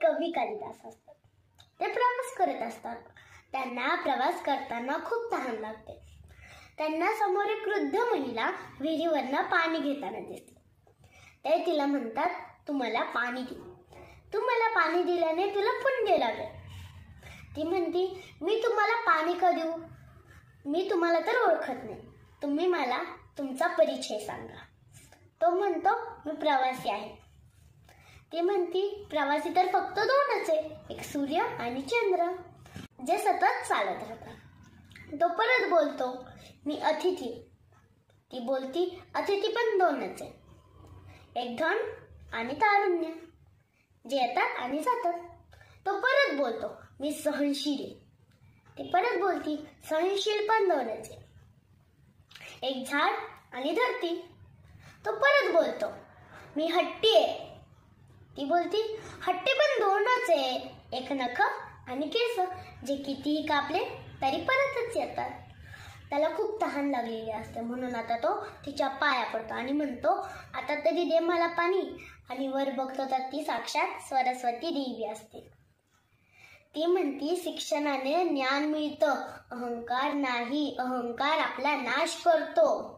कवी कालिदास असतात. ते प्रवास करत असतात. त्यांना प्रवास करताना खूप तहान लागते. त्यांना समोर एक वृद्ध महिला विहिरीवरनं पाणी घेताना दिसते. ते तिला म्हणतात, तू मला पाणी दे. तू मला पाणी दिल्याने तुला पुण्य लागेल. ती म्हणती, मी तुम्हाला पाणी का देऊ? मी तुम्हाला तर ओळखत नाही. तुम्ही मला तुमचा परिचय सांगा. तो म्हणतो, मी प्रवासी आहे. ती म्हणती, प्रवासी तर फक्त दोनच आहे, एक सूर्य आणि चंद्र, जे सतत चालत राहतात. तो परत बोलतो, मी अतिथी. ती बोलती, अतिथी पण दोनच आहे, एक धन आणि तारुण्य, जे येतात आणि जातात. तो परत बोलतो, मी सहनशील आहे. ती परत बोलती, सहनशील पण दोनच आहे, एक झाड आणि धरती. तो परत बोलतो, मी हट्टी आहे. ती बोलती, हट्टी पण दोनच आहे, एक नख आणि केस, जे कितीही कापले तरी परतच येतात. त्याला खूप तहान लागलेली असते, म्हणून आता तो तिच्या पाया पडतो आणि म्हणतो, आता तरी दे मला पाणी. आणि वर बघतो तर ती साक्षात सरस्वती देवी असते. ती म्हणती, शिक्षणाने ज्ञान मिळतं, अहंकार नाही. अहंकार आपला नाश करतो.